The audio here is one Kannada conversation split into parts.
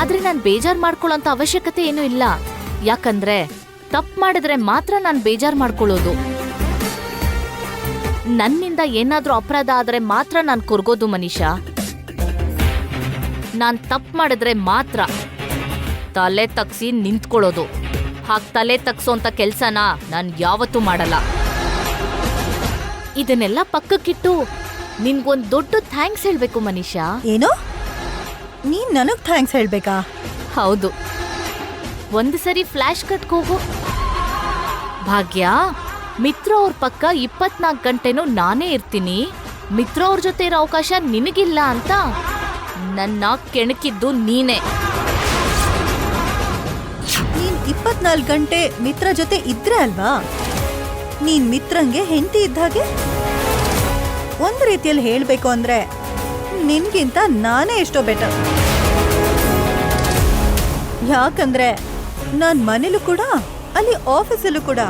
ಆದ್ರೆ ನಾನ್ ಬೇಜಾರ್ ಮಾಡ್ಕೊಳ್ಳೋಂತ ಅವಶ್ಯಕತೆ ಏನೂ ಇಲ್ಲ. ಯಾಕಂದ್ರೆ ತಪ್ಪು ಮಾಡಿದ್ರೆ ಮಾತ್ರ ನಾನ್ ಬೇಜಾರ್ ಮಾಡ್ಕೊಳ್ಳೋದು. ನನ್ನಿಂದ ಏನಾದ್ರೂ ಅಪರಾಧ ಆದ್ರೆ ಮಾತ್ರ ನಾನ್ ಕೊರ್ಗೋದು ಮನೀಷಾ. ನಾನ್ ತಪ್ಪು ಮಾಡಿದ್ರೆ ಮಾತ್ರ ತಲೆ ತಗ್ಸಿ ನಿಂತ್ಕೊಳ್ಳೋದು. ಹಾಗ್ ತಲೆ ತಗ್ಸೋಂತ ಕೆಲ್ಸನ ನಾನ್ ಯಾವತ್ತೂ ಮಾಡಲ್ಲ. ಇದನ್ನೆಲ್ಲ ಪಕ್ಕಕ್ಕಿಟ್ಟು ನಿನ್ಗೊಂದ್ ದೊಡ್ಡ ಥ್ಯಾಂಕ್ಸ್ ಹೇಳ್ಬೇಕು ಮನೀಷಾ. ಏನು? ನೀನ್ ನನಗ್ ಥ್ಯಾಂಕ್ಸ್ ಹೇಳ್ಬೇಕಾ? ಹೌದು. ಒಂದು ಸರಿ ಫ್ಲಾಶ್ ಕಟ್ಗೆ ಹೋಗು. ಭಾಗ್ಯ, ಮಿತ್ರ ಅವ್ರ ಪಕ್ಕ 24 ಗಂಟೆನೂ ನಾನೇ ಇರ್ತೀನಿ. ಮಿತ್ರ ಅವ್ರ ಜೊತೆ ಇರೋ ಅವಕಾಶ ನಿನಗಿಲ್ಲ ಅಂತ ನನ್ನ ಕೆಣಕಿದ್ದು ನೀನೇ. ನೀನ್ 24 ಗಂಟೆ ಮಿತ್ರ ಜೊತೆ ಇದ್ರೆ ಅಲ್ವಾ ನೀನ್ ಮಿತ್ರಂಗೆ ಹೆಂಡತಿ ಇದ್ದಾಗೆ. ಒಂದ್ ರೀತಿಯಲ್ಲಿ ಹೇಳ್ಬೇಕು ಅಂದ್ರೆ ನಿನ್ಗಿಂತ ನಾನೇ ಎಷ್ಟೋ ಬೆಟರ್. ಯಾಕಂದ್ರೆ ನಾನ್ ಮನೇಲೂ ಕೂಡ ಅಲ್ಲಿ ಆಫೀಸಲ್ಲೂ ಕೂಡ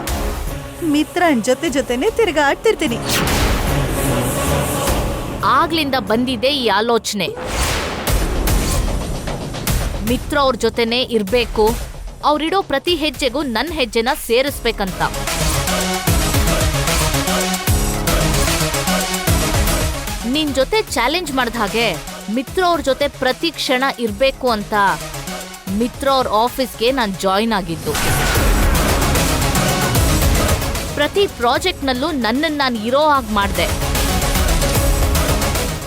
ಮಿತ್ರನ್ ಜೊತೆನೆ ತಿರ್ಗಾಡ್ತಿರ್ತೀನಿ. ಆಗ್ಲಿಂದ ಬಂದಿದೆ ಈ ಆಲೋಚನೆ. ಮಿತ್ರ ಅವ್ರ ಜೊತೆನೆ ಇರ್ಬೇಕು, ಅವ್ರಿಡೋ ಪ್ರತಿ ಹೆಜ್ಜೆಗೂ ನನ್ನ ಹೆಜ್ಜೆನ ಸೇರಿಸ್ಬೇಕಂತ. ನಿನ್ ಜೊತೆ ಚಾಲೆಂಜ್ ಮಾಡಿದ ಹಾಗೆ ಮಿತ್ರ ಅವ್ರ ಜೊತೆ ಪ್ರತಿ ಕ್ಷಣ ಇರ್ಬೇಕು ಅಂತ ಮಿತ್ರ ಅವ್ರ ಆಫೀಸ್ಗೆ ನಾನು ಜಾಯಿನ್ ಆಗಿದ್ದು. ಪ್ರತಿ ಪ್ರಾಜೆಕ್ಟ್ನಲ್ಲೂ ನನ್ನನ್ನು ನಾನು ಇರೋ ಹಾಗೆ ಮಾಡಿದೆ.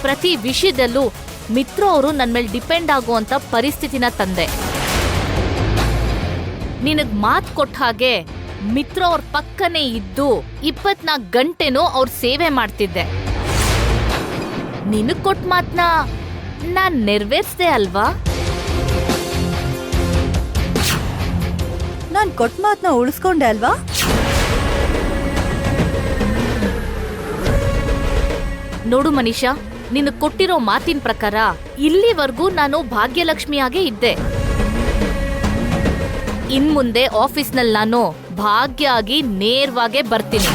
ಪ್ರತಿ ವಿಷಯದಲ್ಲೂ ಮಿತ್ರ ಅವರು ನನ್ನ ಮೇಲೆ ಡಿಪೆಂಡ್ ಆಗುವಂತ ಪರಿಸ್ಥಿತಿನ ತಂದೆ. ನಿನಗ್ ಮಾತು ಕೊಟ್ಟ ಹಾಗೆ ಮಿತ್ರ ಅವ್ರ ಪಕ್ಕನೇ ಇದ್ದು 24 ಗಂಟೆನೂ ಅವ್ರ ಸೇವೆ ಮಾಡ್ತಿದ್ದೆ. ನಿನಗ್ ಕೊಟ್ಟ ಮಾತನ್ನ ನಾನ್ ನೆರವೇರಿಸ್ದೆ ಅಲ್ವಾ? ನಾನ್ ಕೊಟ್ಟ ಮಾತನ್ನ ಉಳಿಸ್ಕೊಂಡೆ ಅಲ್ವಾ? ನೋಡು ಮನೀಷಾ, ನಿನ್ ಕೊಟ್ಟಿರೋ ಮಾತಿನ ಪ್ರಕಾರ ಇಲ್ಲಿವರೆಗೂ ನಾನು ಭಾಗ್ಯಲಕ್ಷ್ಮಿಯಾಗೇ ಇದ್ದೆ. ಇನ್ಮುಂದೆ ಆಫೀಸ್ನಲ್ಲಿ ನಾನು ಭಾಗ್ಯ ಆಗಿ ನೇರವಾಗೇ ಬರ್ತೀನಿ.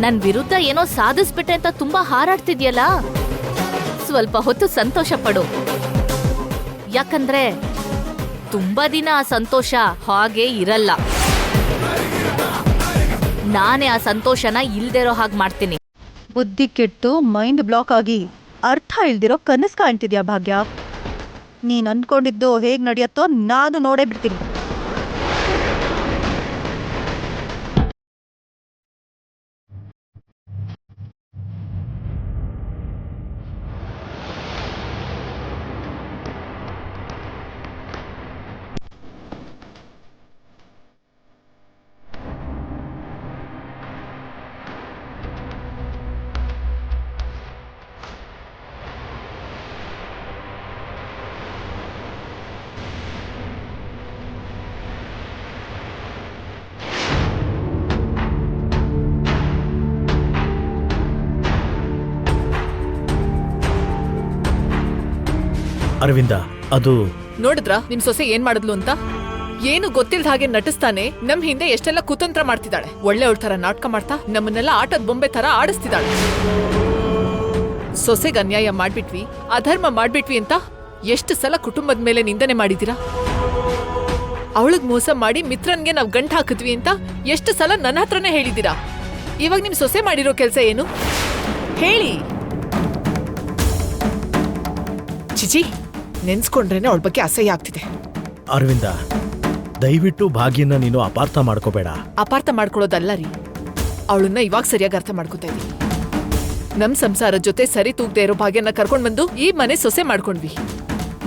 ನನ್ ವಿರುದ್ಧ ಏನೋ ಸಾಧಿಸ್ಬಿಟ್ಟೆ ಅಂತ ತುಂಬಾ ಹಾರಾಡ್ತಿದ್ಯಲ್ಲ, ಸ್ವಲ್ಪ ಹೊತ್ತು ಸಂತೋಷ ಪಡು. ಯಾಕಂದ್ರೆ ತುಂಬಾ ದಿನ ಆ ಸಂತೋಷ ಹಾಗೆ ಇರಲ್ಲ. ನಾನೇ ಆ ಸಂತೋಷನ ಇಲ್ದಿರೋ ಹಾಗೆ ಮಾಡ್ತೀನಿ. ಬುದ್ಧಿ ಕೆಟ್ಟು ಮೈಂಡ್ ಬ್ಲಾಕ್ ಆಗಿ ಅರ್ಥ ಇಲ್ದಿರೋ ಕನಸು ಕಾಣ್ತಿದ್ಯಾ ಭಾಗ್ಯ? ನೀನ್ ಅನ್ಕೊಂಡಿದ್ದು ಹೇಗ್ ನಡೆಯತ್ತೋ ನಾನು ನೋಡೇ ಬಿಡ್ತೀನಿ. ಅರವಿಂದ, ಅದು ನೋಡಿದ್ರ ನಿಮ್ ಸೊಸೆ ಏನ್ ಮಾಡಿದ್ಲು ಅಂತ? ಏನು ಗೊತ್ತಿಲ್ದ ಹಾಗೆ ನಟಿಸ್ತಾನೆ ನಮ್ ಹಿಂದೆ ಎಷ್ಟೆಲ್ಲ ಕುತಂತ್ರ ಮಾಡ್ತಿದ್ದಾಳೆ. ಒಳ್ಳೆಯವಳ ತರ ನಾಟಕ ಮಾಡ್ತಾ ನಮ್ಮನ್ನೆಲ್ಲ ಆಟದ ಬೊಂಬೆ ತರ ಆಡಿಸ್ತಿದ್ದಾಳೆ. ಸೊಸೆಗೆ ಅನ್ಯಾಯ ಮಾಡ್ಬಿಟ್ವಿ, ಅಧರ್ಮ ಮಾಡ್ಬಿಟ್ವಿ ಅಂತ ಎಷ್ಟು ಸಲ ಕುಟುಂಬದ ಮೇಲೆ ನಿಂದನೆ ಮಾಡಿದೀರಾ? ಅವಳಗ್ ಮೋಸ ಮಾಡಿ ಮಿತ್ರನ್ಗೆ ನಾವ್ ಗಂಟ್ ಹಾಕಿದ್ವಿ ಅಂತ ಎಷ್ಟು ಸಲ ನನ್ನ ಹತ್ರನೇ ಹೇಳಿದೀರಾ. ಇವಾಗ ನಿಮ್ ಸೊಸೆ ಮಾಡಿರೋ ಕೆಲ್ಸ ಏನು ಹೇಳಿ? ಚಿಚಿ, ನೆನ್ಸ್ಕೊಂಡ್ರೇನೆ ಅವಳ ಬಗ್ಗೆ ಅಸಹ್ಯ ಆಗ್ತಿದೆ. ಅರವಿಂದ, ದಯವಿಟ್ಟು ಭಾಗ್ಯನ ನೀನು ಅಪಾರ್ಥ ಮಾಡ್ಕೋಬೇಡ. ಅಪಾರ್ಥ ಮಾಡ್ಕೊಳ್ಳೋದಲ್ಲ ರೀ, ಅವಳನ್ನ ಇವಾಗ ಸರಿಯಾಗಿ ಅರ್ಥ ಮಾಡ್ಕೋತಾ ಇದೀವಿ. ನಮ್ ಸಂಸಾರದ ಜೊತೆ ಸರಿ ತೂಗದೆ ಇರೋ ಭಾಗ್ಯನ ಕರ್ಕೊಂಡ್ ಬಂದು ಈ ಮನೆ ಸೊಸೆ ಮಾಡ್ಕೊಂಡ್ವಿ.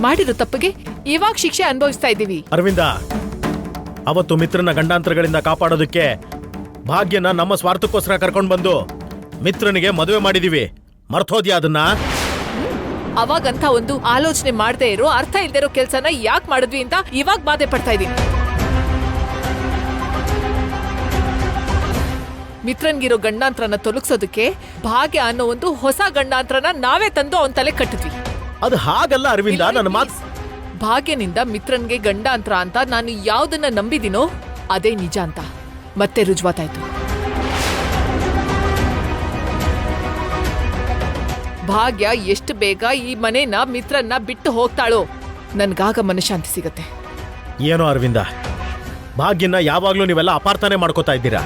ಮಾಡಿರೋ ತಪ್ಪಿಗೆ ಇವಾಗ ಶಿಕ್ಷೆ ಅನುಭವಿಸ್ತಾ ಇದ್ದೀವಿ. ಅರವಿಂದ, ಅವತ್ತು ಮಿತ್ರನ ಗಂಡಾಂತರಗಳಿಂದ ಕಾಪಾಡೋದಕ್ಕೆ ಭಾಗ್ಯನ ನಮ್ಮ ಸ್ವಾರ್ಥಕ್ಕೋಸ್ಕರ ಕರ್ಕೊಂಡ್ ಬಂದು ಮಿತ್ರನಿಗೆ ಮದುವೆ ಮಾಡಿದೀವಿ. ಮರ್ತೋದ್ಯಾ ಅದನ್ನ? ಅವಾಗಂತ ಒಂದು ಆಲೋಚನೆ ಮಾಡದೇ ಇರೋ, ಅರ್ಥ ಇಲ್ದೇ ಇರೋ ಕೆಲ್ಸನ ಯಾಕೆ ಮಾಡಿದ್ವಿ ಅಂತ ಇವಾಗ ಬಾಧೆ ಪಡ್ತಾ ಇದೀನಿ. ಮಿತ್ರನ್ಗಿರೋ ಗಂಡಾಂತರನ ತೊಲಗಿಸೋದಕ್ಕೆ ಭಾಗ್ಯ ಅನ್ನೋ ಒಂದು ಹೊಸ ಗಂಡಾಂತರನ ನಾವೇ ತಂದು ಅವನ್ ತಲೆ ಕಟ್ಟಿದ್ವಿ. ಅದು ಹಾಗಲ್ಲ ಅರವಿಂದ, ನನ್ನ ಮಾತು. ಭಾಗ್ಯನಿಂದ ಮಿತ್ರನ್ಗೆ ಗಂಡಾಂತರ ಅಂತ ನಾನು ಯಾವ್ದನ್ನ ನಂಬಿದಿನೋ ಅದೇ ನಿಜ ಅಂತ ಮತ್ತೆ ರುಜುವಾತಾಯ್ತು. ಭಾಗ್ಯ ಎಷ್ಟು ಬೇಗ ಈ ಮನೇನ ಮಿತ್ರನ್ನ ಬಿಟ್ಟು ಹೋಗ್ತಾಳೋ ನನ್ಗಾಗ ಮನಶಾಂತಿ ಸಿಗತ್ತೆ. ಏನೋ ಅರವಿಂದ, ಭಾಗ್ಯನ ಯಾವಾಗ್ಲೂ ನೀವೆಲ್ಲ ಅಪಾರ್ಥನೆ ಮಾಡ್ಕೋತಾ ಇದ್ದೀರಾ.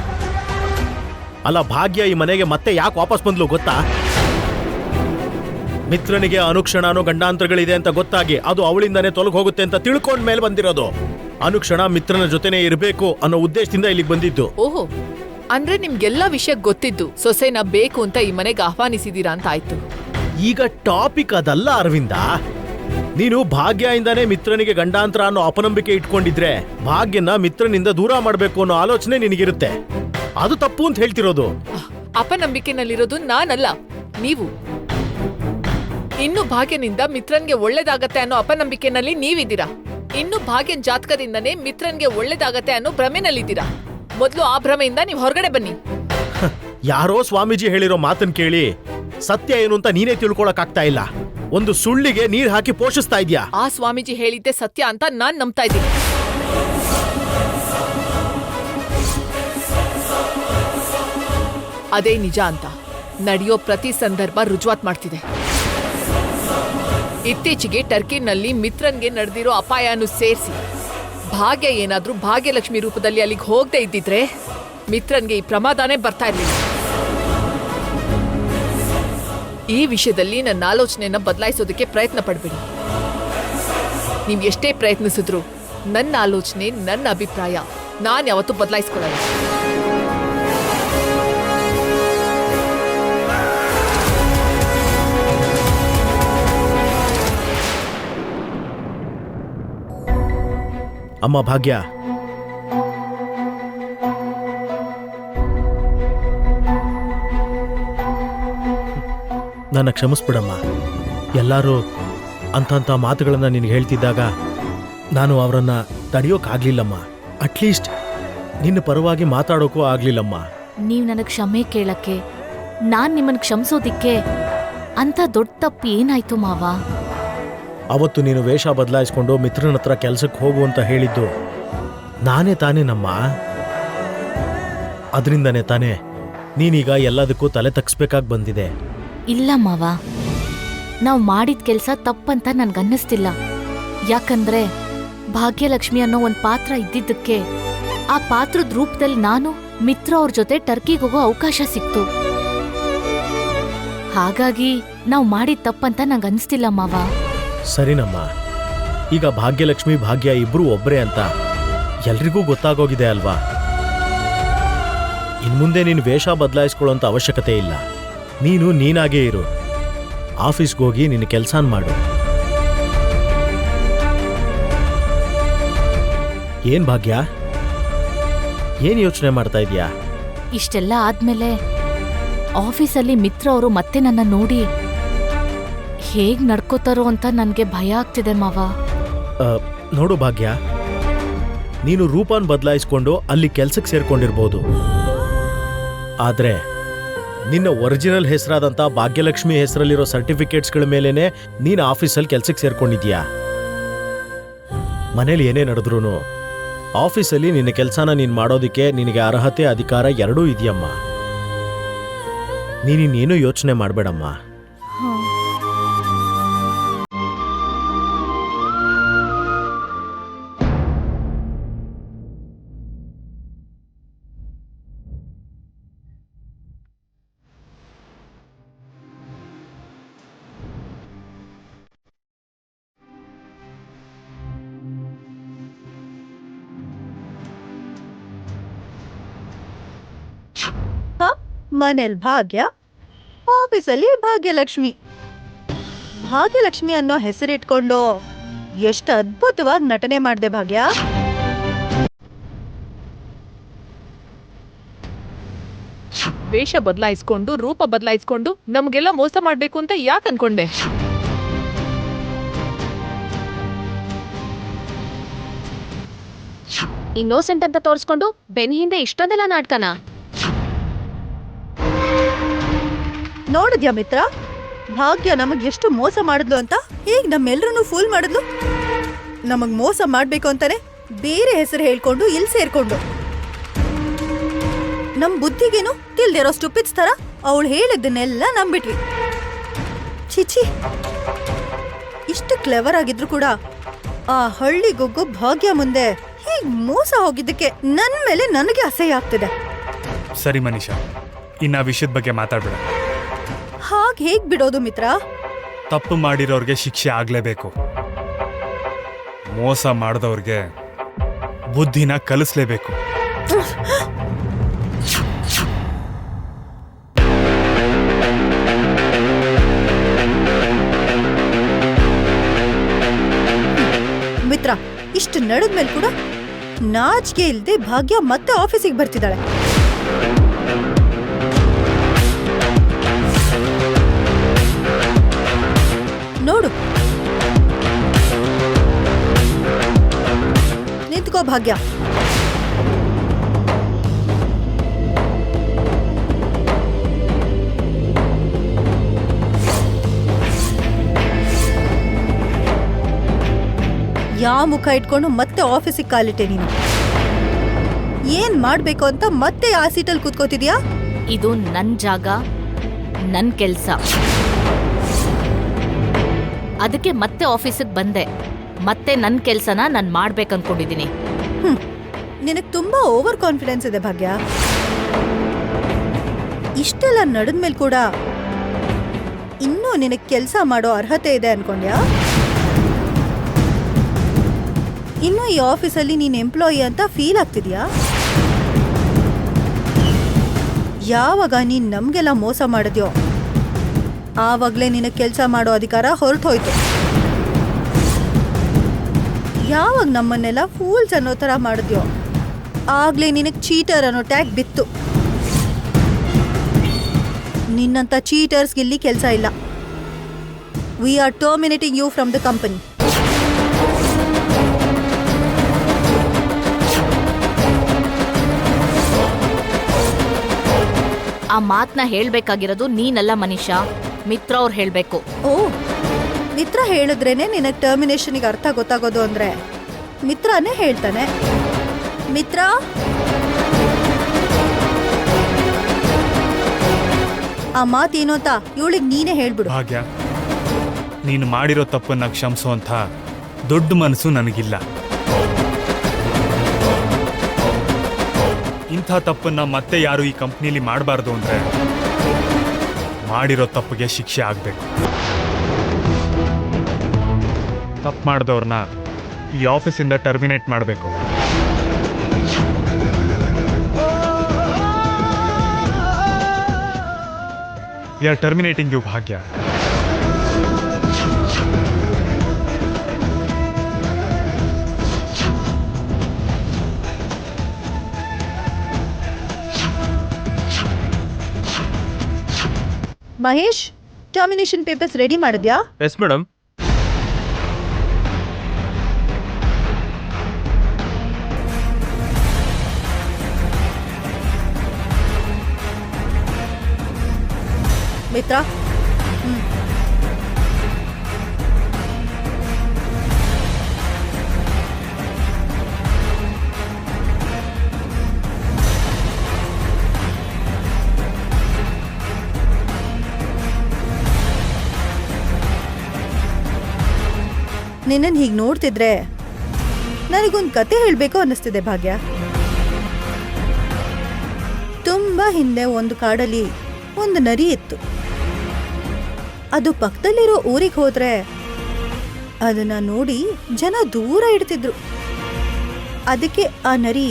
ಅಲ್ಲ, ಭಾಗ್ಯ ಈ ಮನೆಗೆ ಮತ್ತೆ ಯಾಕೆ ವಾಪಸ್ ಬಂದ್ಲು ಗೊತ್ತಾ? ಮಿತ್ರನಿಗೆ ಅನುಕ್ಷಣನೂ ಗಂಡಾಂತರಗಳಿದೆ ಅಂತ ಗೊತ್ತಾಗಿ ಅದು ಅವಳಿಂದಾನೇ ತೊಲಗಿ ಹೋಗುತ್ತೆ ಅಂತ ತಿಳ್ಕೊಂಡ ಮೇಲೆ ಬಂದಿರೋದು. ಅನುಕ್ಷಣ ಮಿತ್ರನ ಜೊತೆನೇ ಇರಬೇಕು ಅನ್ನೋ ಉದ್ದೇಶದಿಂದ ಇಲ್ಲಿಗೆ ಬಂದಿದ್ದು. ಓಹೋ, ಅಂದ್ರೆ ನಿಮ್ಗೆಲ್ಲ ವಿಷಯ ಗೊತ್ತಿದ್ದು ಸೊಸೆನ ಬೇಕು ಅಂತ ಈ ಮನೆಗೆ ಆಹ್ವಾನಿಸಿದೀರಾ ಅಂತ ಆಯ್ತು. ಈಗ ಟಾಪಿಕ್ ಅದಲ್ಲ ಅರವಿಂದ. ನೀನು ಭಾಗ್ಯದಿಂದಾನೇ ಮಿತ್ರನಿಗೆ ಗಂಡಾಂತರ ಅನ್ನೋ ಅಪನಂಬಿಕೆ ಇಟ್ಕೊಂಡಿದ್ರೆ ಭಾಗ್ಯನ ಮಿತ್ರನಿಂದ ದೂರ ಮಾಡಬೇಕು ಅನ್ನೋ ಆಲೋಚನೆ ನಿನಗಿರುತ್ತೆ. ಅದು ತಪ್ಪು ಅಂತ ಹೇಳ್ತಿರೋದು. ಅಪನಂಬಿಕೆನಲ್ಲಿರೋದು ನಾನಲ್ಲ, ನೀವು. ಇನ್ನು ಭಾಗ್ಯನಿಂದ ಮಿತ್ರನ್ಗೆ ಒಳ್ಳೇದಾಗತ್ತೆ ಅನ್ನೋ ಅಪನಂಬಿಕೆನಲ್ಲಿ ನೀವಿದ್ದೀರಾ. ಇನ್ನು ಭಾಗ್ಯನ್ ಜಾತಕದಿಂದನೇ ಮಿತ್ರನ್ಗೆ ಒಳ್ಳೇದಾಗತ್ತೆ ಅನ್ನೋ ಭ್ರಮೆನಲ್ಲಿದ್ದೀರಾ. ಮೊದಲು ಆ ಭ್ರಮೆಯಿಂದ ನೀವು ಹೊರಗಡೆ ಬನ್ನಿ. ಯಾರೋ ಸ್ವಾಮೀಜಿ ಹೇಳಿರೋ ಮಾತನ್ ಕೇಳಿ ಸತ್ಯ ಏನು ಅಂತ ನೀನೇ ತಿಳ್ಕೊಳಕ್ಕಾಗ್ತಾ ಇಲ್ಲ. ಒಂದು ಸುಳ್ಳಿಗೆ ನೀರ್ ಹಾಕಿ ಪೋಷಿಸ್ತಾ ಇದ್ಯಾ. ಆ ಸ್ವಾಮೀಜಿ ಹೇಳಿದ್ದೆ ಸತ್ಯ ಅಂತ ನಾನ್ ನಂಬ್ತಾ ಇದ್ದೀನಿ. ಅದೇ ನಿಜ ಅಂತ ನಡೆಯೋ ಪ್ರತಿ ಸಂದರ್ಭ ರುಜುವಾತ್ ಮಾಡ್ತಿದೆ. ಇತ್ತೀಚೆಗೆ ಟರ್ಕಿನಲ್ಲಿ ಮಿತ್ರನ್ಗೆ ನಡೆದಿರೋ ಅಪಾಯನೂ ಸೇರಿಸಿ ಭಾಗ್ಯ ಏನಾದ್ರೂ ಭಾಗ್ಯಲಕ್ಷ್ಮಿ ರೂಪದಲ್ಲಿ ಅಲ್ಲಿಗೆ ಹೋಗದೆ ಇದ್ದಿದ್ರೆ ಮಿತ್ರನ್ಗೆ ಈ ಪ್ರಮಾದನೇ ಬರ್ತಾ ಇರ್ಲಿಲ್ಲ. ಈ ವಿಷಯದಲ್ಲಿ ನನ್ನ ಆಲೋಚನೆಯನ್ನ ಬದಲಾಯಿಸೋದಕ್ಕೆ ಪ್ರಯತ್ನ ಪಡ್ಬೇಡಿ. ನೀವು ಎಷ್ಟೇ ಪ್ರಯತ್ನಿಸಿದ್ರು ನನ್ನ ಆಲೋಚನೆ, ನನ್ನ ಅಭಿಪ್ರಾಯ ನಾನು ಯಾವತ್ತೂ ಬದಲಾಯಿಸ್ಕೊಳ್ಳಲ್ಲ. ಅಮ್ಮ ಭಾಗ್ಯ, ನನ್ನ ಕ್ಷಮಿಸ್ಬಿಡಮ್ಮ. ಎಲ್ಲರೂ ಅಂಥ ಮಾತುಗಳನ್ನ ನಿನಗೆ ಹೇಳ್ತಿದ್ದಾಗ ನಾನು ಅವರನ್ನ ತಡೆಯೋಕ್ಕಾಗ್ಲಿಲ್ಲಮ್ಮ. ಅಟ್ಲೀಸ್ಟ್ ನಿನ್ನ ಪರವಾಗಿ ಮಾತಾಡೋಕ್ಕೂ ಆಗ್ಲಿಲ್ಲಮ್ಮ. ನೀವ್ ನನಗ್ ಕ್ಷಮೆ ಕೇಳಕ್ಕೆ, ನಾನ್ ನಿಮ್ಮನ್ ಕ್ಷಮಿಸೋದಿಕ್ಕೆ ಅಂತ ದೊಡ್ಡ ತಪ್ಪು ಏನಾಯ್ತು ಮಾವ? ಅವತ್ತು ನೀನು ವೇಷ ಬದಲಾಯಿಸ್ಕೊಂಡು ಮಿತ್ರನ ಹತ್ರ ಕೆಲ್ಸಕ್ಕೆ ಹೋಗು ಅಂತ ಹೇಳಿದ್ದು ನಾನೇ ತಾನೇನಮ್ಮ. ಅದರಿಂದನೇ ತಾನೇ ನೀನೀಗ ಎಲ್ಲದಕ್ಕೂ ತಲೆ ತಗ್ಸ್ಬೇಕಾಗಿ ಬಂದಿದೆ. ಇಲ್ಲ ಮಾವ, ನಾವ್ ಮಾಡಿದ ಕೆಲ್ಸ ತಪ್ಪಂತ ನನ್ಗನ್ನಿಸ್ತಿಲ್ಲ. ಯಾಕಂದ್ರೆ ಭಾಗ್ಯಲಕ್ಷ್ಮಿ ಅನ್ನೋ ಒಂದ್ ಪಾತ್ರ ಇದ್ದಿದ್ದಕ್ಕೆ ಆ ಪಾತ್ರದ ರೂಪದಲ್ಲಿ ನಾನು ಮಿತ್ರ ಅವ್ರ ಜೊತೆ ಟರ್ಕಿಗೆ ಹೋಗೋ ಅವಕಾಶ ಸಿಕ್ತು. ಹಾಗಾಗಿ ನಾವ್ ಮಾಡಿದ ತಪ್ಪಂತ ನಂಗನ್ನಿಸ್ತಿಲ್ಲ ಮಾವ. ಸರಿನಮ್ಮ, ಈಗ ಭಾಗ್ಯಲಕ್ಷ್ಮಿ ಭಾಗ್ಯ ಇಬ್ರು ಒಬ್ರೇ ಅಂತ ಎಲ್ರಿಗೂ ಗೊತ್ತಾಗೋಗಿದೆ ಅಲ್ವಾ? ಇನ್ಮುಂದೆ ನೀನು ವೇಷ ಬದಲಾಯಿಸ್ಕೊಳ್ಳೋಂಥ ಅವಶ್ಯಕತೆ ಇಲ್ಲ. ನೀನು ನೀನಾಗೇ ಇರು. ಆಫೀಸ್ಗೋಗಿ ನಿನ್ನ ಕೆಲ್ಸಾನ್ ಮಾಡು. ಏನ್ ಭಾಗ್ಯ, ಏನ್ ಯೋಚನೆ ಮಾಡ್ತಾ ಇದೀಯಾ? ಇಷ್ಟೆಲ್ಲ ಆದ್ಮೇಲೆ ಆಫೀಸಲ್ಲಿ ಮಿತ್ರ ಅವರು ಮತ್ತೆ ನನ್ನ ನೋಡಿ ಹೇಗ್ ನಡ್ಕೋತಾರೋ ಅಂತ ನನ್ಗೆ ಭಯ ಆಗ್ತಿದೆ ಮಾವ. ನೋಡು ಭಾಗ್ಯ, ನೀನು ರೂಪಾನ್ ಬದಲಾಯಿಸ್ಕೊಂಡು ಅಲ್ಲಿ ಕೆಲ್ಸಕ್ಕೆ ಸೇರ್ಕೊಂಡಿರ್ಬೋದು. ಆದ್ರೆ ನಿನ್ನ ಒರಿಜಿನಲ್ ಹೆಸರಾದಂಥ ಭಾಗ್ಯಲಕ್ಷ್ಮಿ ಹೆಸರಲ್ಲಿರೋ ಸರ್ಟಿಫಿಕೇಟ್ಸ್ಗಳ ಮೇಲೇನೆ ನೀನು ಆಫೀಸಲ್ಲಿ ಕೆಲ್ಸಕ್ಕೆ ಸೇರ್ಕೊಂಡಿದ್ಯಾ. ಮನೇಲಿ ಏನೇ ನಡೆದ್ರೂ ಆಫೀಸಲ್ಲಿ ನಿನ್ನ ಕೆಲಸನ ನೀನು ಮಾಡೋದಕ್ಕೆ ನಿನಗೆ ಅರ್ಹತೆ, ಅಧಿಕಾರ ಎರಡೂ ಇದೆಯಮ್ಮ. ನೀನಿನ್ನೇನು ಯೋಚನೆ ಮಾಡಬೇಡಮ್ಮ. ಮನೇಲ್ ಭಾಗ್ಯ, ಆಫೀಸಲ್ಲಿ ಭಾಗ್ಯಲಕ್ಷ್ಮಿ. ಭಾಗ್ಯಲಕ್ಷ್ಮಿ ಅನ್ನೋ ಹೆಸರಿಟ್ಕೊಂಡು ಎಷ್ಟು ಅದ್ಭುತವಾಗಿ ನಟನೆ ಮಾಡಿದೆ ಭಾಗ್ಯ. ವೇಷ ಬದಲಾಯಿಸ್ಕೊಂಡು ರೂಪ ಬದಲಾಯಿಸ್ಕೊಂಡು ನಮ್ಗೆಲ್ಲ ಮೋಸ ಮಾಡ್ಬೇಕು ಅಂತ ಯಾಕೆ ಅನ್ಕೊಂಡೆ? ಇನ್ನೋಸೆಂಟ್ ಅಂತ ತೋರಿಸ್ಕೊಂಡು ಬೆನ್ ಹಿಂದೆ ಇಷ್ಟೊಂದೆಲ್ಲ ನಾಟಕನ? ನೋಡಿದ್ಯಾ ಮಿತ್ರ, ಭಾಗ್ಯ ನಮಗ್ ಎಷ್ಟು ಮೋಸ ಮಾಡಿದ್ಲು ಅಂತ? ಹೇಗ್ ನಮ್ಮೆಲ್ರನ್ನೂ ಫೂಲ್ ಮಾಡಿದ್ಲು. ನಮಗ್ ಮೋಸ ಮಾಡ್ಬೇಕು ಅಂತಾನೆ ಬೇರೆ ಹೆಸರು ಹೇಳ್ಕೊಂಡು ಇಲ್ಲಿ ಸೇರ್ಕೊಂಡು ನಮ್ ಬುದ್ಧಿಗೇನು ತಿಳ್ದಿರೋ ಸ್ಟುಪಿಡ್ಸ್ ತರ ಅವಳು ಹೇಳಿದ್ದನ್ನೆಲ್ಲ ನಂಬಿಟ್ವಿ. ಚಿಚಿ, ಇಷ್ಟು ಕ್ಲೆವರ್ ಆಗಿದ್ರು ಕೂಡ ಆ ಹಳ್ಳಿ ಗೊಗ್ಗು ಭಾಗ್ಯ ಮುಂದೆ ಹೀಗ್ ಮೋಸ ಹೋಗಿದ್ದಕ್ಕೆ ನನ್ ಮೇಲೆ ನನಗೆ ಅಸಹ್ಯ ಆಗ್ತಿದೆ. ಸರಿ ಮನೀಷಾ, ಇನ್ನು ಆ ವಿಷಯದ ಬಗ್ಗೆ ಮಾತಾಡ್ಬೇಡ. ಹಾಗೆ ಹೇಗ್ ಬಿಡೋದು ಮಿತ್ರ? ತಪ್ಪು ಮಾಡಿರೋರ್ಗೆ ಶಿಕ್ಷೆ ಆಗ್ಲೇಬೇಕು. ಮೋಸ ಮಾಡಿದವ್ರಿಗೆ ಬುದ್ಧಿನ ಕಲಿಸ್ಲೇಬೇಕು. ಮಿತ್ರ, ಇಷ್ಟು ನಡೆದ್ಮೇಲೆ ಕೂಡ ನಾಚಿಕೆ ಇಲ್ದೆ ಭಾಗ್ಯ ಮತ್ತೆ ಆಫೀಸಿಗೆ ಬರ್ತಿದ್ದಾಳೆ. ನೋಡು, ನಿಂತ್ಕೋ ಭಾಗ್ಯ. ಯಾವ ಮುಖ ಇಟ್ಕೊಂಡು ಮತ್ತೆ ಆಫೀಸಿಗೆ ಕಾಲಿಟ್ಟೆ ನೀನು? ಏನ್ ಮಾಡ್ಬೇಕು ಅಂತ ಮತ್ತೆ ಆ ಸೀಟಲ್ಲಿ ಕೂತ್ಕೋತಿದ್ಯಾ? ಇದು ನನ್ ಜಾಗ, ನನ್ ಕೆಲ್ಸ. ಅದಕ್ಕೆ ಮತ್ತೆ ಆಫೀಸಿಗೆ ಬಂದೆ. ಮತ್ತೆ ನನ್ ಕೆಲ್ಸನ ನಾನ್ ಮಾಡ್ಬೇಕನ್ಕೊಂಡಿದೀನಿ. ನಿನಗ್ ತುಂಬಾ ಓವರ್ ಕಾನ್ಫಿಡೆನ್ಸ್ ಇದೆ ಭಾಗ್ಯ. ಇಷ್ಟೆಲ್ಲ ನಡೆದ್ಮೇಲೆ ಕೂಡ ಇನ್ನೂ ನಿನಗ್ ಕೆಲ್ಸ ಮಾಡೋ ಅರ್ಹತೆ ಇದೆ ಅನ್ಕೊಂಡ್ಯಾ? ಇನ್ನು ಈ ಆಫೀಸಲ್ಲಿ ನೀನ್ ಎಂಪ್ಲಾಯಿ ಅಂತ ಫೀಲ್ ಆಗ್ತಿದ್ಯಾ? ಯಾವಾಗ ನೀನ್ ನಮ್ಗೆಲ್ಲ ಮೋಸ ಮಾಡಿದ್ಯೋ ಆವಾಗ್ಲೇ ನಿನಗ್ ಕೆಲ್ಸ ಮಾಡೋ ಅಧಿಕಾರ ಹೊರಟೋಯ್ತು. ಯಾವಾಗ ನಮ್ಮನ್ನೆಲ್ಲ ಫೂಲ್ಸ್ ಅನ್ನೋ ತರ ಮಾಡಿದ್ಯೋ ಆಗ್ಲೇ ನಿನಗ್ ಚೀಟರ್ ಅನ್ನೋ ಟ್ಯಾಗ್ ಬಿತ್ತು. ನಿನ್ನಂತ ಚೀಟರ್ಸ್ಗೆ ಇಲ್ಲಿ ಕೆಲ್ಸ ಇಲ್ಲ. We are terminating you from the company. ಆ ಮಾತ್ನ ಹೇಳ್ಬೇಕಾಗಿರೋದು ನೀನಲ್ಲ ಮನೀಷಾ, ಮಿತ್ರ ಅವ್ರು ಹೇಳ್ಬೇಕು. ಓ, ಮಿತ್ರ ಹೇಳಿದ್ರೇನೆ ನಿನಗ್ ಟರ್ಮಿನೇಷನ್ಗೆ ಅರ್ಥ ಗೊತ್ತಾಗೋದು ಅಂದ್ರೆ ಮಿತ್ರನೇ ಹೇಳ್ತಾನೆ. ಮಿತ್ರ, ಆ ಮಾತೇನು ಅಂತ ಇವಳಿಗೆ ನೀನೇ ಹೇಳ್ಬಿಡು. ಭಾಗ್ಯ, ನೀನು ಮಾಡಿರೋ ತಪ್ಪನ್ನ ಕ್ಷಮಿಸುವಂಥ ದೊಡ್ಡ ಮನಸ್ಸು ನನಗಿಲ್ಲ. ಇಂಥ ತಪ್ಪನ್ನ ಮತ್ತೆ ಯಾರು ಈ ಕಂಪ್ನಿಲಿ ಮಾಡಬಾರ್ದು ಅಂದ್ರೆ ಮಾಡಿರೋ ತಪ್ಪಿಗೆ ಶಿಕ್ಷೆ ಆಗಬೇಕು. ತಪ್ಪು ಮಾಡಿದವ್ರನ್ನ ಈ ಆಫೀಸಿಂದ ಟರ್ಮಿನೇಟ್ ಮಾಡಬೇಕು. V are terminating you Bhagya. Mahesh, termination papers ready ಮಾಡಿದ್ಯಾ? Yes madam. ಮಿತ್ರ, ನಿನ್ನನ್ನು ಹೀಗೆ ನೋಡ್ತಿದ್ರೆ ನನಗೊಂದು ಕತೆ ಹೇಳಬೇಕು ಅನ್ನಿಸ್ತಿದೆ ಭಾಗ್ಯ. ತುಂಬಾ ಹಿಂದೆ ಒಂದು ಕಾಡಲ್ಲಿ ಒಂದು ನರಿ ಇತ್ತು. ಅದು ಪಕ್ಕದಲ್ಲಿರೋ ಊರಿಗೆ ಹೋದ್ರೆ ಅದನ್ನ ನೋಡಿ ಜನ ದೂರ ಇಡ್ತಿದ್ರು. ಅದಕ್ಕೆ ಆ ನರಿ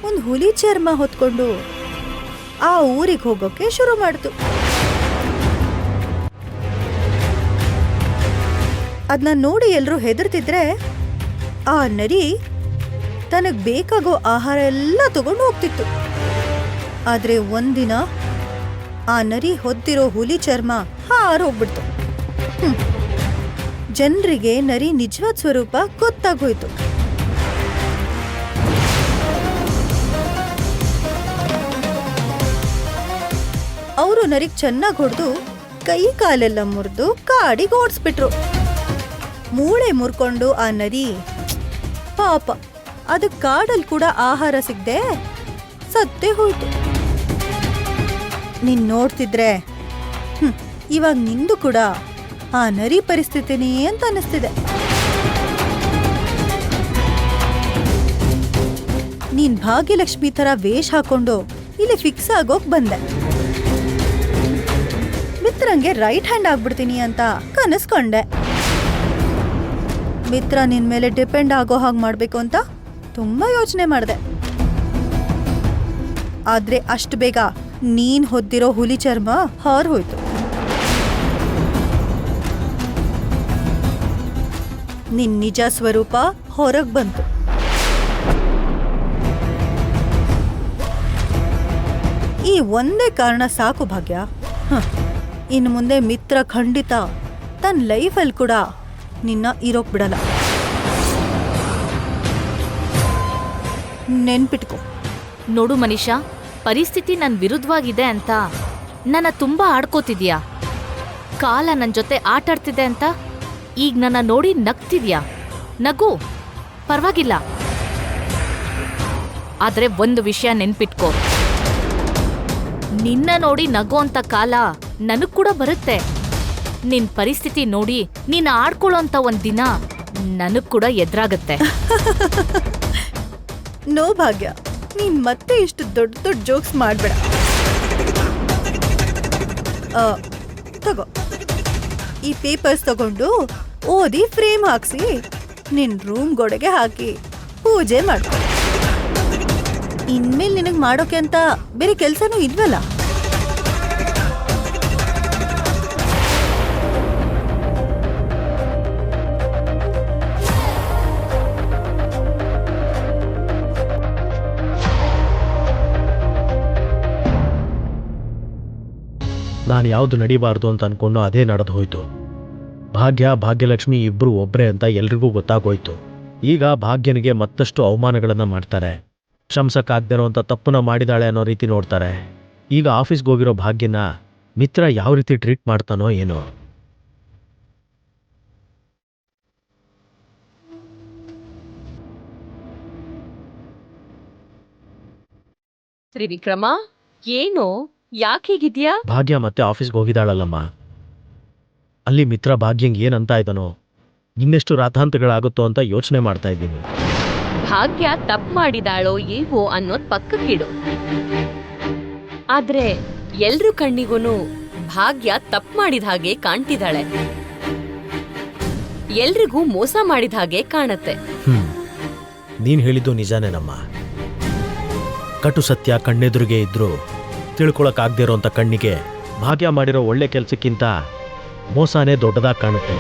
ಒಂದು ಹುಲಿ ಚರ್ಮ ಹೊತ್ಕೊಂಡು ಆ ಊರಿಗೆ ಹೋಗೋಕೆ ಶುರು ಮಾಡ್ತು. ಅದನ್ನ ನೋಡಿ ಎಲ್ಲರೂ ಹೆದರ್ತಿದ್ರೆ ಆ ನರಿ ತನಗ್ ಬೇಕಾಗೋ ಆಹಾರ ಎಲ್ಲ ತಗೊಂಡು ಹೋಗ್ತಿತ್ತು. ಆದ್ರೆ ಒಂದಿನ ಆ ನರಿ ಹೊತ್ತಿರೋ ಹುಲಿ ಚರ್ಮ ಹಾರೋಗ್ಬಿಡ್ತು. ಜನರಿಗೆ ನರಿ ನಿಜವಾದ ಸ್ವರೂಪ ಗೊತ್ತಾಗೋಯ್ತು. ಅವರು ನರಿಗೆ ಚೆನ್ನಾಗಿ ಹೊಡೆದು ಕೈ ಕಾಲೆಲ್ಲ ಮುರಿದು ಕಾಡಿಗೆ ಓಡಿಸ್ಬಿಟ್ರು. ಮೂಳೆ ಮುರ್ಕೊಂಡು ಆ ನರಿ ಪಾಪ ಅದು ಕಾಡಲ್ಲಿ ಕೂಡ ಆಹಾರ ಸಿಗದೆ ಸತ್ತೇ ಹೋಯ್ತು. ನೀನ್ ನೋಡ್ತಿದ್ರೆ ಇವಾಗ ನಿಂದು ಕೂಡ ಆ ನರಿ ಪರಿಸ್ಥಿತಿನೇ ಅಂತ ಅನಿಸ್ತಿದೆ. ನೀನ್ ಭಾಗ್ಯಲಕ್ಷ್ಮಿ ತರ ವೇಷ ಹಾಕೊಂಡು ಇಲ್ಲಿ ಫಿಕ್ಸ್ ಆಗೋಕ್ ಬಂದೆ. ಮಿತ್ರಂಗೆ ರೈಟ್ ಹ್ಯಾಂಡ್ ಆಗ್ಬಿಡ್ತೀನಿ ಅಂತ ಕನಸ್ಕೊಂಡೆ. ಮಿತ್ರ ನಿನ್ ಮೇಲೆ ಡಿಪೆಂಡ್ ಆಗೋ ಹಾಗೆ ಮಾಡ್ಬೇಕು ಅಂತ ತುಂಬಾ ಯೋಚನೆ ಮಾಡಿದೆ. ಆದ್ರೆ ಅಷ್ಟು ಬೇಗ ನೀನ್ ಹೊದ್ದಿರೋ ಹುಲಿ ಚರ್ಮ ಹಾರ್ ಹೋಯ್ತು. ನಿನ್ ನಿಜ ಸ್ವರೂಪ ಹೊರಗ್ ಬಂತು. ಈ ಒಂದೇ ಕಾರಣ ಸಾಕು ಭಾಗ್ಯ. ಇನ್ನು ಮುಂದೆ ಮಿತ್ರ ಖಂಡಿತ ತನ್ನ ಲೈಫಲ್ಲಿ ಕೂಡ ನಿನ್ನ ಇರೋಕ್ ಬಿಡಲ್ಲ. ನೆನ್ಪಿಟ್ಕೋ. ನೋಡು ಮನೀಷಾ, ಪರಿಸ್ಥಿತಿ ನನ್ ವಿರುದ್ಧವಾಗಿದೆ ಅಂತ ನನ್ನ ತುಂಬಾ ಆಡ್ಕೋತಿದ್ಯಾ. ಕಾಲ ನನ್ ಜೊತೆ ಆಟಾಡ್ತಿದೆ ಅಂತ ಈಗ ನನ್ನ ನೋಡಿ ನಗ್ತಿದ್ಯಾ. ನಗು, ಪರವಾಗಿಲ್ಲ. ಆದ್ರೆ ಒಂದು ವಿಷಯ ನೆನ್ಪಿಟ್ಕೋ, ನಿನ್ನ ನೋಡಿ ನಗೋ ಅಂತ ಕಾಲ ನನಗ್ ಕೂಡ ಬರುತ್ತೆ. ನಿನ್ ಪರಿಸ್ಥಿತಿ ನೋಡಿ ನೀನ್ ಆಡ್ಕೊಳ್ಳೋಂತ ಒಂದ್ ದಿನ ನನಗ್ ಕೂಡ ಎದುರಾಗತ್ತೆ. ನೋ ಭಾಗ್ಯ, ನೀನ್ ಮತ್ತೆ ಇಷ್ಟು ದೊಡ್ಡ ದೊಡ್ಡ ಜೋಕ್ಸ್ ಮಾಡ್ಬೇಡ. ತಗೋ, ಈ ಪೇಪರ್ಸ್ ತಗೊಂಡು ಓದಿ ಫ್ರೇಮ್ ಹಾಕ್ಸಿ ನಿನ್ ರೂಮ್ ಗೋಡೆಗೆ ಹಾಕಿ ಪೂಜೆ ಮಾಡ್ಕೊ. ಇನ್ಮೇಲೆ ನಿನಗ್ ಮಾಡೋಕೆ ಅಂತ ಬೇರೆ ಕೆಲ್ಸನೂ ಇದ್ವಲ್ಲ. ನಾನು ಯಾವುದು ನಡಿಬಾರ್ದು ಅಂತ ಅನ್ಕೊಂಡು ಅದೇ ನಡೆದು ಹೋಯ್ತು. ಭಾಗ್ಯಲಕ್ಷ್ಮಿ ಇಬ್ರು ಒಬ್ರೇ ಅಂತ ಎಲ್ರಿಗೂ ಗೊತ್ತಾಗೋಯ್ತು. ಈಗ ಭಾಗ್ಯನಿಗೆ ಮತ್ತಷ್ಟು ಅವಮಾನಗಳನ್ನ ಮಾಡ್ತಾರೆ. ಕ್ಷಮಿಸಕ್ಕಾಗದೇ ಇರೋಂಥ ತಪ್ಪನ್ನ ಮಾಡಿದಾಳೆ ಅನ್ನೋ ರೀತಿ ನೋಡ್ತಾರೆ. ಈಗ ಆಫೀಸ್ಗೆ ಹೋಗಿರೋ ಭಾಗ್ಯನ ಮಿತ್ರ ಯಾವ ರೀತಿ ಟ್ರೀಟ್ ಮಾಡ್ತಾನೋ ಏನೋ. ತ್ರಿವಿಕ್ರಮ, ಏನು, ಯಾಕೆ ಹೀಗಿದ್ಯಾ? ಭಾಗ್ಯ ಮತ್ತೆ ಆಫೀಸ್ಗೆ ಹೋಗಿದ್ದಾಳಲ್ಲಮ್ಮ, ಅಲ್ಲಿ ಮಿತ್ರ ಭಾಗ್ಯಂಗೆ ಏನಂತ ಇದ್ದಾನೋ, ಇನ್ನೆಷ್ಟು ರಾತಾಂತಗಳಾಗುತ್ತೋ ಅಂತ ಯೋಚನೆ ಮಾಡ್ತಾ ಇದ್ದೀನಿ. ಭಾಗ್ಯ ತಪ್ಪು ಮಾಡಿದಾಳೋ ಏವೋ ಅನ್ನೋದ್ ಪಕ್ಕಕ್ಕಿಡು. ಆದ್ರೆ ಎಲ್ರ ಕಣ್ಣಿಗೂ ಭಾಗ್ಯ ತಪ್ಪು ಮಾಡಿದ ಹಾಗೆ ಕಾಣ್ತಿದ್ದಾಳೆ. ಎಲ್ರಿಗೂ ಮೋಸ ಮಾಡಿದ ಹಾಗೆ ಕಾಣತ್ತೆ. ನೀನು ಹೇಳಿದ್ದು ನಿಜಾನೇನಮ್ಮ. ಕಟು ಸತ್ಯ ಕಣ್ಣೆದುರಿಗೆ ಇದ್ರೂ ತಿಳ್ಕೊಳಕ್ಕಾಗದೇ ಇರೋಂಥ ಕಣ್ಣಿಗೆ ಭಾಗ್ಯ ಮಾಡಿರೋ ಒಳ್ಳೆ ಕೆಲಸಕ್ಕಿಂತ ಮೋಸನೇ ದೊಡ್ಡದಾಗಿ ಕಾಣುತ್ತೆ.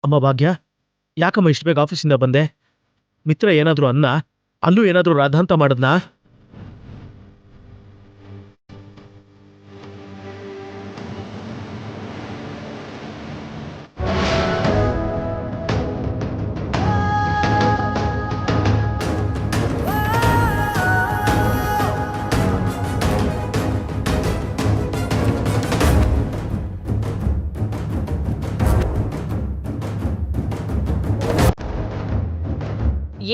ಅಮ್ಮ ಭಾಗ್ಯ, ಯಾಕಮ್ಮ ಇಷ್ಟು ಬೇಗ ಆಫೀಸಿಂದ ಬಂದೆ? ಮಿತ್ರ ಏನಾದರೂ ಅಲ್ಲೂ ಏನಾದರೂ ರಾಧಾಂತ ಮಾಡದ್ನಾ?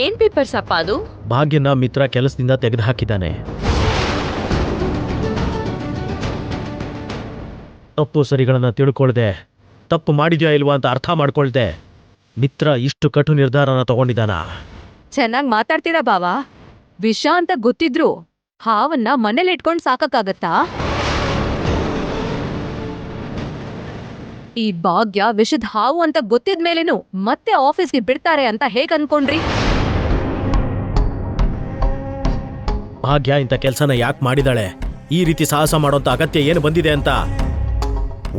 ಏನ್ ಪೇಪರ್ಸ್ ಅಪ್ಪ ಅದು? ಭಾಗ್ಯನ ಮಿತ್ರ ಕೆಲಸದಿಂದ ತೆಗೆದುಹಾಕಿದ್ದಾನೆ. ತಪ್ಪು ಸರಿಗಳನ್ನ ತಿಳ್ಕೊಳ್ದೆ, ತಪ್ಪು ಮಾಡಿದ್ಯಾ ಇಲ್ವಾ ಅಂತ ಅರ್ಥ ಮಾಡ್ಕೊಳ್ದೆ ಮಿತ್ರ ಇಷ್ಟು ಕಟು ನಿರ್ಧಾರನ ತಗೊಂಡಿದ್ದಾನ. ಚೆನ್ನಾಗ್ ಮಾತಾಡ್ತೀರಾ ಬಾವ. ವಿಷ ಅಂತ ಗೊತ್ತಿದ್ರು ಹಾವನ್ನ ಮನೇಲಿ ಇಟ್ಕೊಂಡ್ ಸಾಕಾಗತ್ತಾ? ಈ ಭಾಗ್ಯ ವಿಷದ ಹಾವು ಅಂತ ಗೊತ್ತಿದ್ಮೇಲೇನು ಮತ್ತೆ ಆಫೀಸ್ಗೆ ಬಿಡ್ತಾರೆ ಅಂತ ಹೇಗ್ ಅನ್ಕೊಂಡ್ರಿ? ಭಾಗ್ಯ ಇಂಥ ಕೆಲಸನ ಯಾಕೆ ಮಾಡಿದಾಳೆ? ಈ ರೀತಿ ಸಾಹಸ ಮಾಡೋಂಥ ಅಗತ್ಯ ಏನು ಬಂದಿದೆ ಅಂತ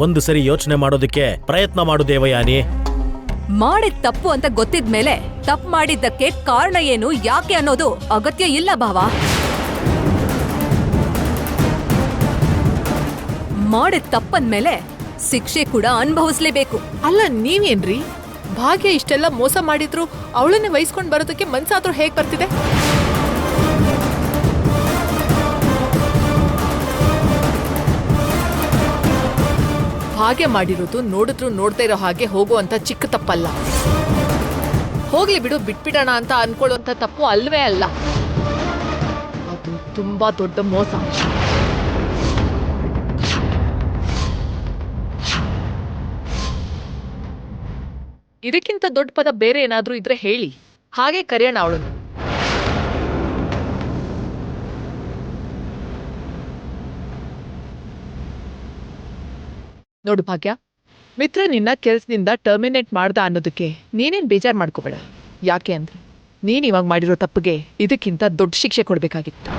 ಒಂದು ಸರಿ ಯೋಚನೆ ಮಾಡೋದಕ್ಕೆ ಪ್ರಯತ್ನ ಮಾಡು ದೇವಯಾನಿ. ಮಾಡಿದ ತಪ್ಪು ಅಂತ ಗೊತ್ತಿದ್ಮೇಲೆ ತಪ್ಪು ಮಾಡಿದ್ದಕ್ಕೆ ಕಾರಣ ಏನು, ಯಾಕೆ ಅನ್ನೋದು ಅಗತ್ಯ ಇಲ್ಲ ಭಾವ. ಮಾಡಿದ ತಪ್ಪಂದ್ಮೇಲೆ ಶಿಕ್ಷೆ ಕೂಡ ಅನುಭವಿಸ್ಲೇಬೇಕು. ಅಲ್ಲ ನೀವೇನ್ರಿ, ಭಾಗ್ಯ ಇಷ್ಟೆಲ್ಲ ಮೋಸ ಮಾಡಿದ್ರು ಅವಳನ್ನೇ ವಹಿಸ್ಕೊಂಡ್ ಬರೋದಕ್ಕೆ ಮನ್ಸಾದ್ರೂ ಹೇಗ್ ಬರ್ತಿದೆ? ಭಾಗ್ಯ ಮಾಡಿರೋದು ನೋಡಿದ್ರು ನೋಡ್ತಾ ಇರೋ ಹಾಗೆ ಹೋಗುವಂತ ಚಿಕ್ಕ ತಪ್ಪಲ್ಲ. ಹೋಗ್ಲಿ ಬಿಡು, ಬಿಟ್ಬಿಡೋಣ ಅಂತ ಅನ್ಕೊಳ್ಳುವಂತ ತಪ್ಪು ಅಲ್ವೇ ಅಲ್ಲ. ಅದು ತುಂಬಾ ದೊಡ್ಡ ಮೋಸ. ಇದಕ್ಕಿಂತ ದೊಡ್ಡ ಪದ ಬೇರೆ ಏನಾದ್ರೂ ಇದ್ರೆ ಹೇಳಿ, ಹಾಗೆ ಕರೆಯೋಣ ಅವಳನ್ನು. ನೋಡು ಭಾಗ್ಯ, ಮಿತ್ರ ನಿನ್ನ ಕೆಲ್ಸದಿಂದ ಟರ್ಮಿನೇಟ್ ಮಾಡ್ದ ಅನ್ನೋದಕ್ಕೆ ನೀನೇನ್ ಬೇಜಾರ್ ಮಾಡ್ಕೋಬೇಡ. ಯಾಕೆ ಅಂದ್ರೆ ನೀನ್ ಇವಾಗ ಮಾಡಿರೋ ತಪ್ಪಿಗೆ ಇದಕ್ಕಿಂತ ದೊಡ್ಡ ಶಿಕ್ಷೆ ಕೊಡ್ಬೇಕಾಗಿತ್ತು.